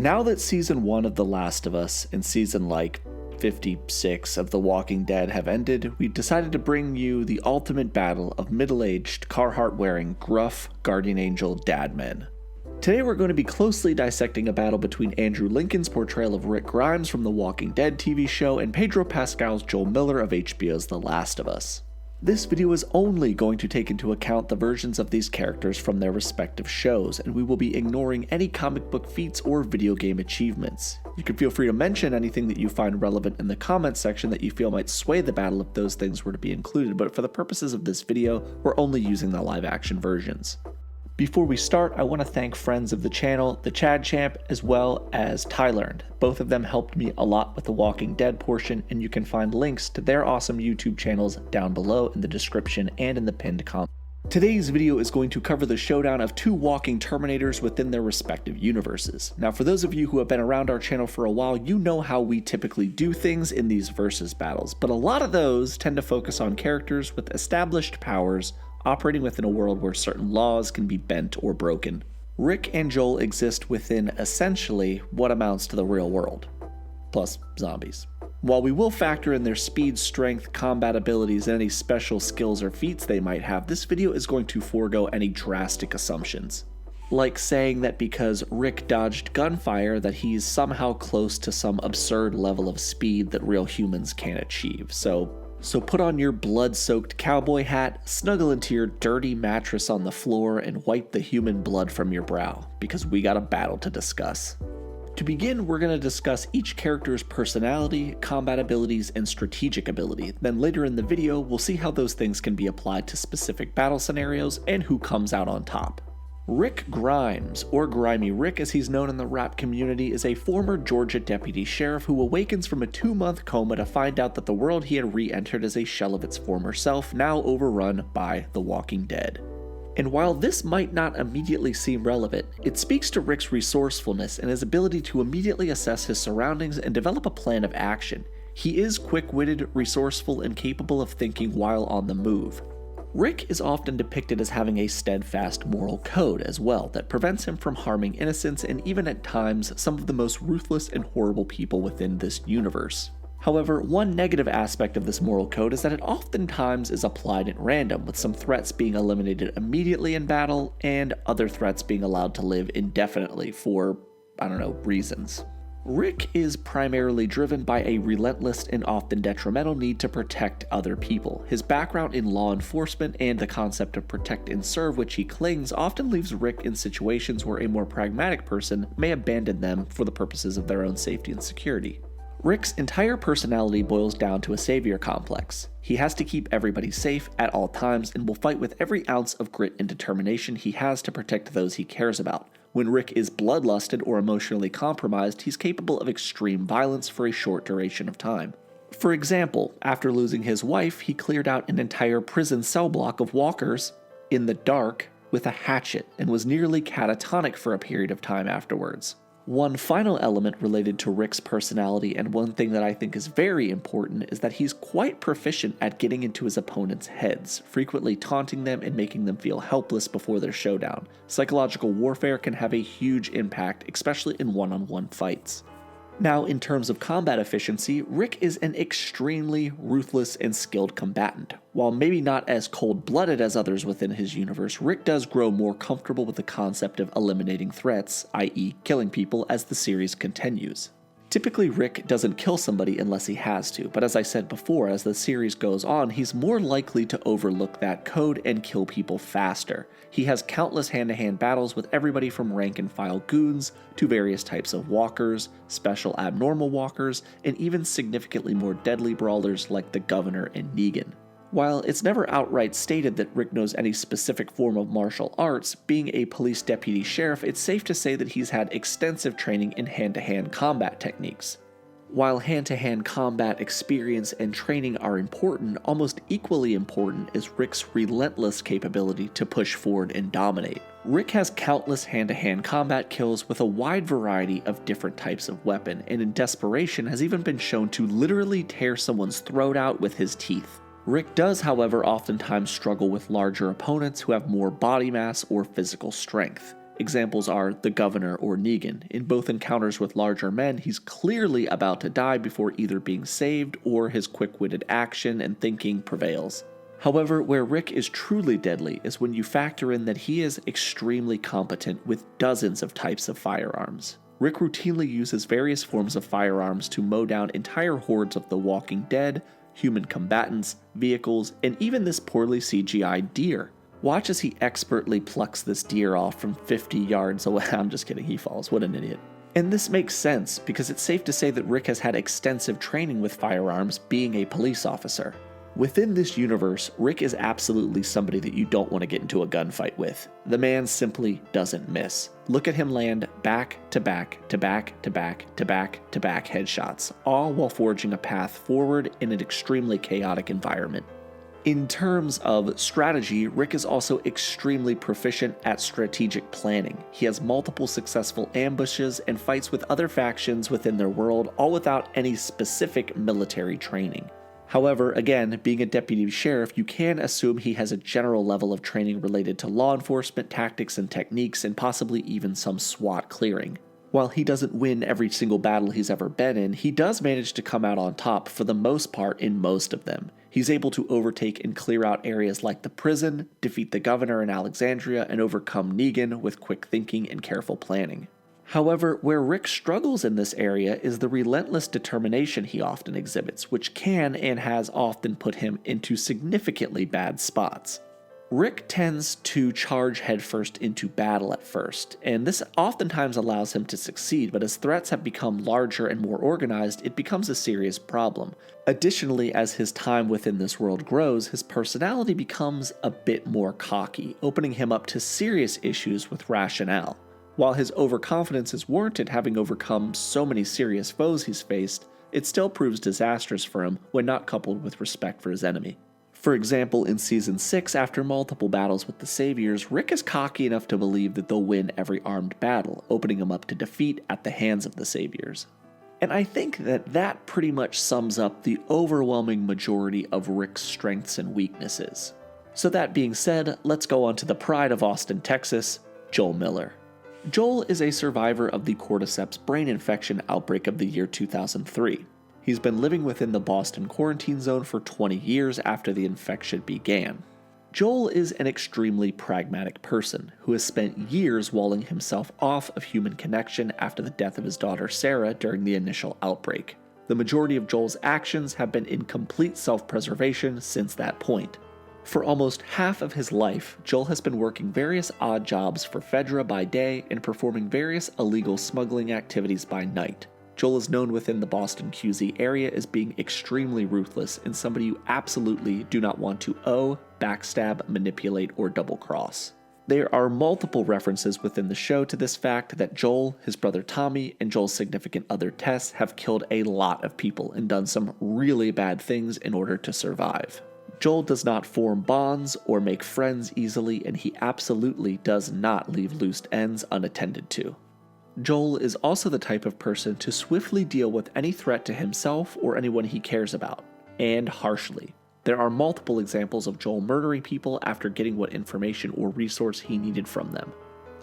Now that Season 1 of The Last of Us and Season 56 of The Walking Dead have ended, we decided to bring you the ultimate battle of middle-aged, Carhartt-wearing, gruff, guardian angel dadmen. Today we're going to be closely dissecting a battle between Andrew Lincoln's portrayal of Rick Grimes from The Walking Dead TV show and Pedro Pascal's Joel Miller of HBO's The Last of Us. This video is only going to take into account the versions of these characters from their respective shows, and we will be ignoring any comic book feats or video game achievements. You can feel free to mention anything that you find relevant in the comments section that you feel might sway the battle if those things were to be included, but for the purposes of this video, we're only using the live action versions. Before we start, I want to thank friends of the channel, the Chad Champ, as well as Tylearned. Both of them helped me a lot with the Walking Dead portion, and you can find links to their awesome YouTube channels down below in the description and in the pinned comment. Today's video is going to cover the showdown of two walking Terminators within their respective universes. Now, for those of you who have been around our channel for a while, you know how we typically do things in these versus battles, but a lot of those tend to focus on characters with established powers operating within a world where certain laws can be bent or broken. Rick and Joel exist within essentially what amounts to the real world, plus zombies. While we will factor in their speed, strength, combat abilities, and any special skills or feats they might have, this video is going to forego any drastic assumptions. Like saying that because Rick dodged gunfire that he's somehow close to some absurd level of speed that real humans can't achieve. So put on your blood-soaked cowboy hat, snuggle into your dirty mattress on the floor, and wipe the human blood from your brow, because we got a battle to discuss. To begin, we're going to discuss each character's personality, combat abilities, and strategic ability. Then later in the video, we'll see how those things can be applied to specific battle scenarios and who comes out on top. Rick Grimes, or Grimy Rick as he's known in the rap community, is a former Georgia deputy sheriff who awakens from a 2-month coma to find out that the world he had re-entered is a shell of its former self, now overrun by the Walking Dead. And while this might not immediately seem relevant, it speaks to Rick's resourcefulness and his ability to immediately assess his surroundings and develop a plan of action. He is quick-witted, resourceful, and capable of thinking while on the move. Rick is often depicted as having a steadfast moral code as well that prevents him from harming innocents and even at times some of the most ruthless and horrible people within this universe. However, one negative aspect of this moral code is that it oftentimes is applied at random, with some threats being eliminated immediately in battle and other threats being allowed to live indefinitely for, reasons. Rick is primarily driven by a relentless and often detrimental need to protect other people. His background in law enforcement and the concept of protect and serve which he clings often leaves Rick in situations where a more pragmatic person may abandon them for the purposes of their own safety and security. Rick's entire personality boils down to a savior complex. He has to keep everybody safe at all times and will fight with every ounce of grit and determination he has to protect those he cares about. When Rick is bloodlusted or emotionally compromised, he's capable of extreme violence for a short duration of time. For example, after losing his wife, he cleared out an entire prison cell block of walkers in the dark with a hatchet and was nearly catatonic for a period of time afterwards. One final element related to Rick's personality, and one thing that I think is very important, is that he's quite proficient at getting into his opponents' heads, frequently taunting them and making them feel helpless before their showdown. Psychological warfare can have a huge impact, especially in one-on-one fights. Now, in terms of combat efficiency, Rick is an extremely ruthless and skilled combatant. While maybe not as cold-blooded as others within his universe, Rick does grow more comfortable with the concept of eliminating threats, i.e. killing people, as the series continues. Typically, Rick doesn't kill somebody unless he has to, but as I said before, as the series goes on, he's more likely to overlook that code and kill people faster. He has countless hand-to-hand battles with everybody from rank-and-file goons to various types of walkers, special abnormal walkers, and even significantly more deadly brawlers like the Governor and Negan. While it's never outright stated that Rick knows any specific form of martial arts, being a police deputy sheriff, it's safe to say that he's had extensive training in hand-to-hand combat techniques. While hand-to-hand combat experience and training are important, almost equally important is Rick's relentless capability to push forward and dominate. Rick has countless hand-to-hand combat kills with a wide variety of different types of weapon, and in desperation has even been shown to literally tear someone's throat out with his teeth. Rick does, however, oftentimes struggle with larger opponents who have more body mass or physical strength. Examples are the Governor or Negan. In both encounters with larger men, he's clearly about to die before either being saved or his quick-witted action and thinking prevails. However, where Rick is truly deadly is when you factor in that he is extremely competent with dozens of types of firearms. Rick routinely uses various forms of firearms to mow down entire hordes of the Walking Dead, human combatants, vehicles, and even this poorly CGI'd deer. Watch as he expertly plucks this deer off from 50 yards away. I'm just kidding, he falls, what an idiot. And this makes sense, because it's safe to say that Rick has had extensive training with firearms being a police officer. Within this universe, Rick is absolutely somebody that you don't want to get into a gunfight with. The man simply doesn't miss. Look at him land back to back to back to back to back to back headshots, all while forging a path forward in an extremely chaotic environment. In terms of strategy, Rick is also extremely proficient at strategic planning. He has multiple successful ambushes and fights with other factions within their world, all without any specific military training. However, again, being a deputy sheriff, you can assume he has a general level of training related to law enforcement tactics and techniques, and possibly even some SWAT clearing. While he doesn't win every single battle he's ever been in, he does manage to come out on top for the most part in most of them. He's able to overtake and clear out areas like the prison, defeat the governor in Alexandria, and overcome Negan with quick thinking and careful planning. However, where Rick struggles in this area is the relentless determination he often exhibits, which can and has often put him into significantly bad spots. Rick tends to charge headfirst into battle at first, and this oftentimes allows him to succeed, but as threats have become larger and more organized, it becomes a serious problem. Additionally, as his time within this world grows, his personality becomes a bit more cocky, opening him up to serious issues with rationale. While his overconfidence is warranted, having overcome so many serious foes he's faced, it still proves disastrous for him when not coupled with respect for his enemy. For example, in Season 6, after multiple battles with the Saviors, Rick is cocky enough to believe that they'll win every armed battle, opening him up to defeat at the hands of the Saviors. And I think that pretty much sums up the overwhelming majority of Rick's strengths and weaknesses. So that being said, let's go on to the pride of Austin, Texas, Joel Miller. Joel is a survivor of the cordyceps brain infection outbreak of the year 2003. He's been living within the Boston quarantine zone for 20 years after the infection began. Joel is an extremely pragmatic person who has spent years walling himself off of human connection after the death of his daughter Sarah during the initial outbreak. The majority of Joel's actions have been in complete self-preservation since that point. For almost half of his life, Joel has been working various odd jobs for Fedra by day and performing various illegal smuggling activities by night. Joel is known within the Boston QZ area as being extremely ruthless and somebody you absolutely do not want to owe, backstab, manipulate, or double-cross. There are multiple references within the show to this fact that Joel, his brother Tommy, and Joel's significant other Tess have killed a lot of people and done some really bad things in order to survive. Joel does not form bonds or make friends easily, and he absolutely does not leave loose ends unattended to. Joel is also the type of person to swiftly deal with any threat to himself or anyone he cares about, and harshly. There are multiple examples of Joel murdering people after getting what information or resource he needed from them.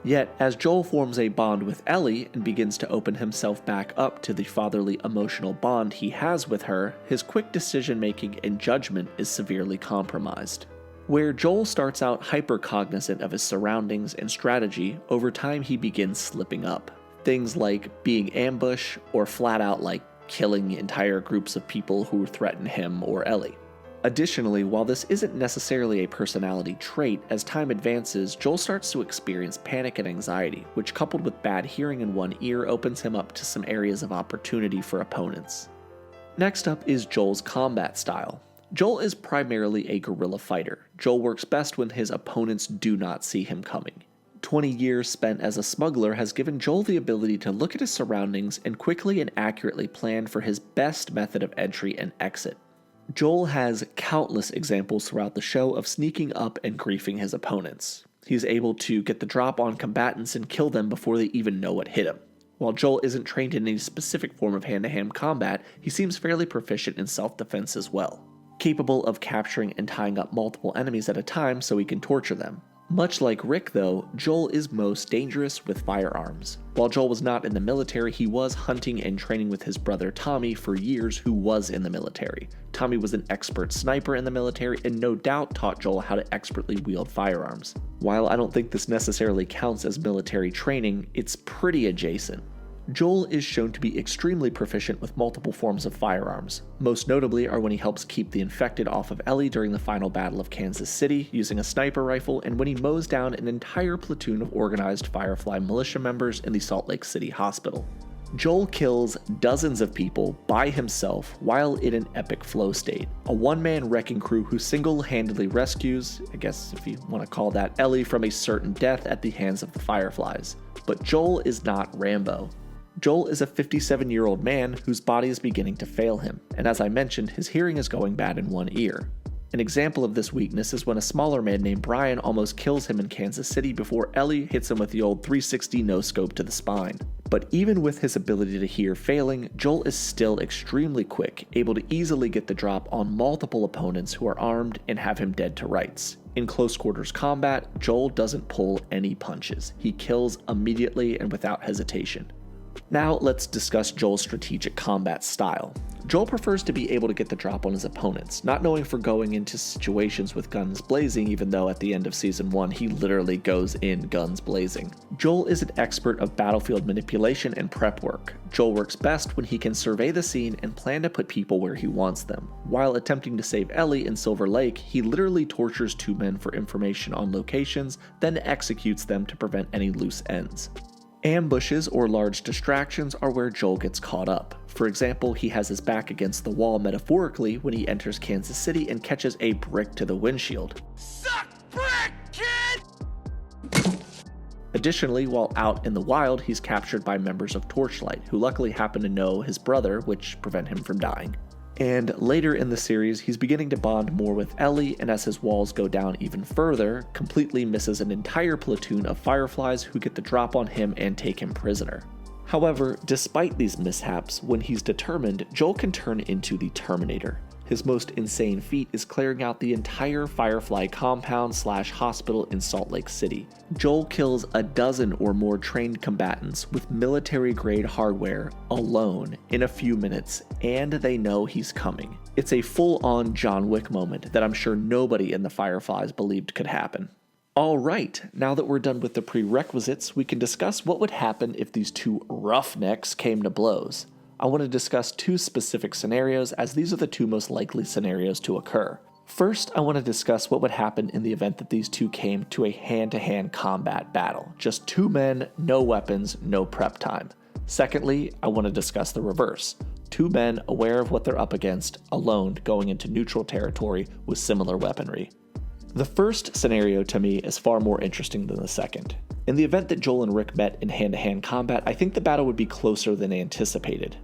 Yet, as Joel forms a bond with Ellie and begins to open himself back up to the fatherly emotional bond he has with her, his quick decision-making and judgment is severely compromised. Where Joel starts out hyper-cognizant of his surroundings and strategy, over time he begins slipping up. Things like being ambushed or flat out like killing entire groups of people who threaten him or Ellie. Additionally, while this isn't necessarily a personality trait, as time advances, Joel starts to experience panic and anxiety, which coupled with bad hearing in one ear opens him up to some areas of opportunity for opponents. Next up is Joel's combat style. Joel is primarily a guerrilla fighter. Joel works best when his opponents do not see him coming. 20 years spent as a smuggler has given Joel the ability to look at his surroundings and quickly and accurately plan for his best method of entry and exit. Joel has countless examples throughout the show of sneaking up and griefing his opponents. He's able to get the drop on combatants and kill them before they even know what hit him. While Joel isn't trained in any specific form of hand-to-hand combat, he seems fairly proficient in self-defense as well, capable of capturing and tying up multiple enemies at a time so he can torture them. Much like Rick though, Joel is most dangerous with firearms. While Joel was not in the military, he was hunting and training with his brother Tommy for years, who was in the military. Tommy was an expert sniper in the military and no doubt taught Joel how to expertly wield firearms. While I don't think this necessarily counts as military training, it's pretty adjacent. Joel is shown to be extremely proficient with multiple forms of firearms. Most notably are when he helps keep the infected off of Ellie during the final battle of Kansas City using a sniper rifle, and when he mows down an entire platoon of organized Firefly militia members in the Salt Lake City hospital. Joel kills dozens of people by himself while in an epic flow state. A one-man wrecking crew who single-handedly rescues, I guess if you want to call that, Ellie from a certain death at the hands of the Fireflies. But Joel is not Rambo. Joel is a 57-year-old man whose body is beginning to fail him, and as I mentioned, his hearing is going bad in one ear. An example of this weakness is when a smaller man named Brian almost kills him in Kansas City before Ellie hits him with the old 360 no-scope to the spine. But even with his ability to hear failing, Joel is still extremely quick, able to easily get the drop on multiple opponents who are armed and have him dead to rights. In close quarters combat, Joel doesn't pull any punches. He kills immediately and without hesitation. Now let's discuss Joel's strategic combat style. Joel prefers to be able to get the drop on his opponents, not knowing for going into situations with guns blazing, even though at the end of Season 1 he literally goes in guns blazing. Joel is an expert of battlefield manipulation and prep work. Joel works best when he can survey the scene and plan to put people where he wants them. While attempting to save Ellie in Silver Lake, he literally tortures two men for information on locations, then executes them to prevent any loose ends. Ambushes or large distractions are where Joel gets caught up. For example, he has his back against the wall metaphorically when he enters Kansas City and catches a brick to the windshield. Suck brick, kid! Additionally, while out in the wild, he's captured by members of Torchlight, who luckily happen to know his brother, which prevent him from dying. And later in the series, he's beginning to bond more with Ellie, and as his walls go down even further, completely misses an entire platoon of Fireflies who get the drop on him and take him prisoner. However, despite these mishaps, when he's determined, Joel can turn into the Terminator. His most insane feat is clearing out the entire Firefly compound/hospital in Salt Lake City. Joel kills a dozen or more trained combatants with military-grade hardware alone in a few minutes, and they know he's coming. It's a full-on John Wick moment that I'm sure nobody in the Fireflies believed could happen. Alright, now that we're done with the prerequisites, we can discuss what would happen if these two roughnecks came to blows. I want to discuss two specific scenarios, as these are the two most likely scenarios to occur. First, I want to discuss what would happen in the event that these two came to a hand-to-hand combat battle. Just two men, no weapons, no prep time. Secondly, I want to discuss the reverse. Two men aware of what they're up against, alone going into neutral territory with similar weaponry. The first scenario to me is far more interesting than the second. In the event that Joel and Rick met in hand-to-hand combat, I think the battle would be closer than anticipated.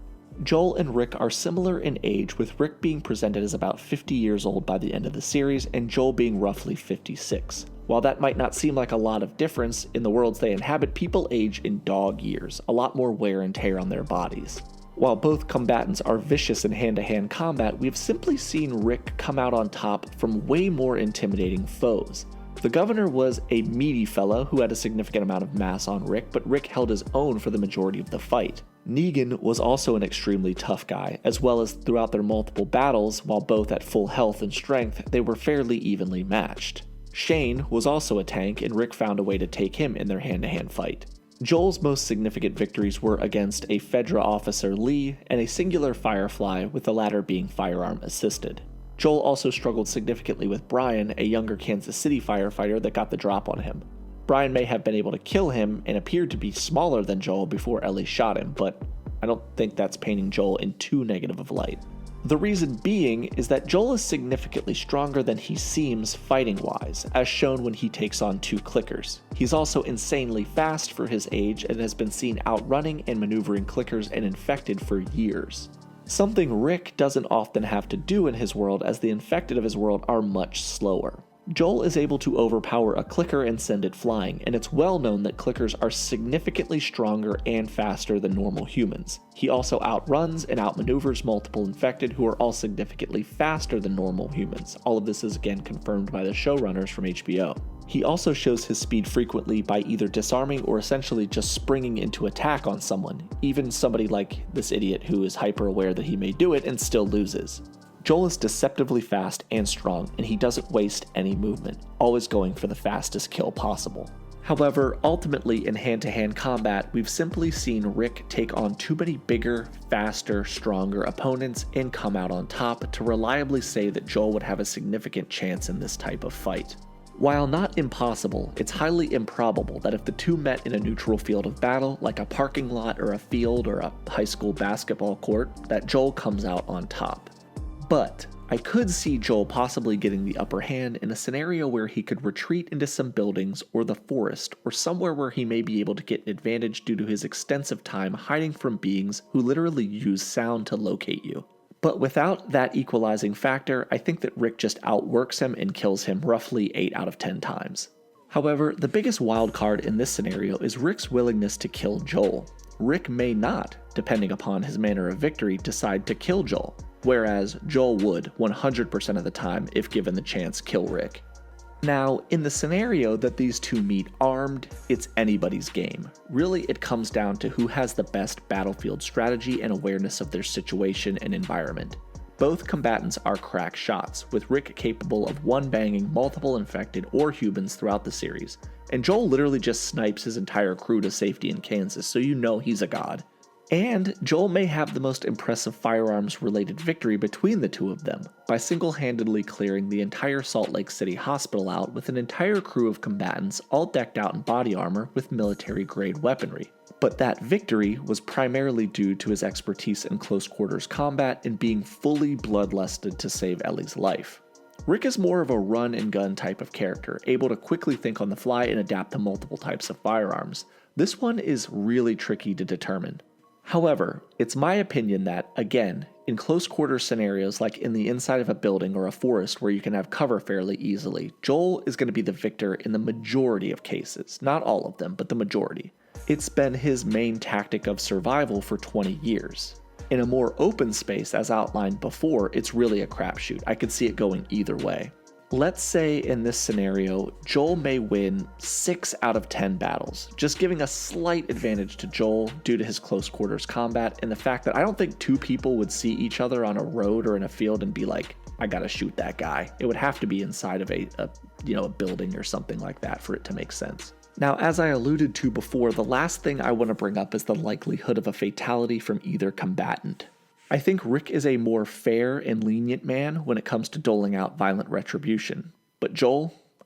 Joel and Rick are similar in age, with Rick being presented as about 50 years old by the end of the series, and Joel being roughly 56. While that might not seem like a lot of difference, in the worlds they inhabit, people age in dog years, a lot more wear and tear on their bodies. While both combatants are vicious in hand-to-hand combat, we've simply seen Rick come out on top from way more intimidating foes. The governor was a meaty fellow who had a significant amount of mass on Rick, but Rick held his own for the majority of the fight. Negan was also an extremely tough guy, as well as throughout their multiple battles, while both at full health and strength, they were fairly evenly matched. Shane was also a tank, and Rick found a way to take him in their hand-to-hand fight. Joel's most significant victories were against a Fedra officer Lee and a singular Firefly, with the latter being firearm assisted. Joel also struggled significantly with Brian, a younger Kansas City firefighter that got the drop on him. Brian may have been able to kill him and appeared to be smaller than Joel before Ellie shot him, but I don't think that's painting Joel in too negative of light. The reason being is that Joel is significantly stronger than he seems fighting-wise, as shown when he takes on two clickers. He's also insanely fast for his age and has been seen outrunning and maneuvering clickers and infected for years. Something Rick doesn't often have to do in his world, as the infected of his world are much slower. Joel is able to overpower a clicker and send it flying, and it's well known that clickers are significantly stronger and faster than normal humans. He also outruns and outmaneuvers multiple infected who are all significantly faster than normal humans. All of this is again confirmed by the showrunners from HBO. He also shows his speed frequently by either disarming or essentially just springing into attack on someone, even somebody like this idiot who is hyper aware that he may do it and still loses. Joel is deceptively fast and strong, and he doesn't waste any movement, always going for the fastest kill possible. However, ultimately in hand-to-hand combat, we've simply seen Rick take on too many bigger, faster, stronger opponents and come out on top to reliably say that Joel would have a significant chance in this type of fight. While not impossible, it's highly improbable that if the two met in a neutral field of battle, like a parking lot or a field or a high school basketball court, that Joel comes out on top. But I could see Joel possibly getting the upper hand in a scenario where he could retreat into some buildings or the forest or somewhere where he may be able to get an advantage due to his extensive time hiding from beings who literally use sound to locate you. But without that equalizing factor, I think that Rick just outworks him and kills him roughly 8 out of 10 times. However, the biggest wild card in this scenario is Rick's willingness to kill Joel. Rick may not, depending upon his manner of victory, decide to kill Joel, whereas Joel would 100% of the time, if given the chance, kill Rick. Now, in the scenario that these two meet armed, it's anybody's game. Really, it comes down to who has the best battlefield strategy and awareness of their situation and environment. Both combatants are crack shots, with Rick capable of one-banging multiple infected or humans throughout the series, and Joel literally just snipes his entire crew to safety in Kansas, so you know he's a god. And Joel may have the most impressive firearms-related victory between the two of them, by single-handedly clearing the entire Salt Lake City hospital out with an entire crew of combatants all decked out in body armor with military-grade weaponry. But that victory was primarily due to his expertise in close-quarters combat and being fully bloodlusted to save Ellie's life. Rick is more of a run-and-gun type of character, able to quickly think on the fly and adapt to multiple types of firearms. This one is really tricky to determine. However, it's my opinion that, again, in close quarter scenarios like in the inside of a building or a forest where you can have cover fairly easily, Joel is going to be the victor in the majority of cases. Not all of them, but the majority. It's been his main tactic of survival for 20 years. In a more open space, as outlined before, it's really a crapshoot. I could see it going either way. Let's say in this scenario, Joel may win 6 out of 10 battles, just giving a slight advantage to Joel due to his close quarters combat and the fact that I don't think two people would see each other on a road or in a field and be like, I gotta shoot that guy. It would have to be inside of a building or something like that for it to make sense. Now, as I alluded to before, the last thing I want to bring up is the likelihood of a fatality from either combatant. I think Rick is a more fair and lenient man when it comes to doling out violent retribution, but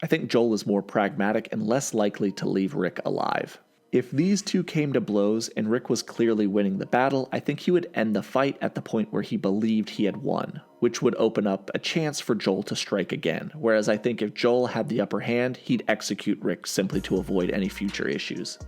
I think Joel is more pragmatic and less likely to leave Rick alive. If these two came to blows and Rick was clearly winning the battle, I think he would end the fight at the point where he believed he had won, which would open up a chance for Joel to strike again, whereas I think if Joel had the upper hand, he'd execute Rick simply to avoid any future issues.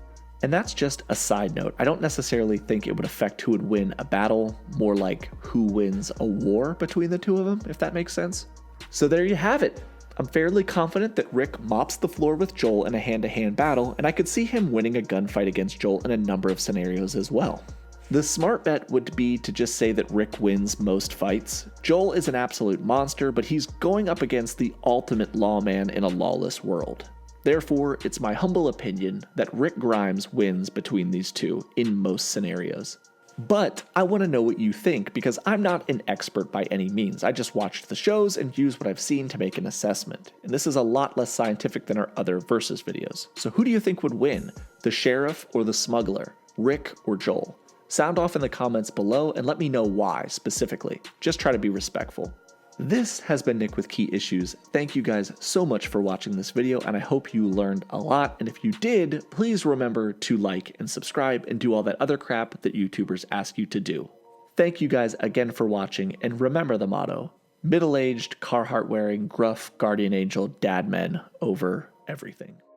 And that's just a side note. I don't necessarily think it would affect who would win a battle, more like who wins a war between the two of them, if that makes sense. So there you have it. I'm fairly confident that Rick mops the floor with Joel in a hand-to-hand battle, and I could see him winning a gunfight against Joel in a number of scenarios as well. The smart bet would be to just say that Rick wins most fights. Joel is an absolute monster, but he's going up against the ultimate lawman in a lawless world. Therefore, it's my humble opinion that Rick Grimes wins between these two in most scenarios. But I want to know what you think, because I'm not an expert by any means. I just watched the shows and used what I've seen to make an assessment. And this is a lot less scientific than our other versus videos. So who do you think would win? The sheriff or the smuggler? Rick or Joel? Sound off in the comments below and let me know why specifically. Just try to be respectful. This has been Nick with Key Issues. Thank you guys so much for watching this video, and I hope you learned a lot. And if you did, please remember to like and subscribe and do all that other crap that YouTubers ask you to do. Thank you guys again for watching, and remember the motto: middle-aged, Carhartt-wearing, gruff, guardian angel dad men over everything.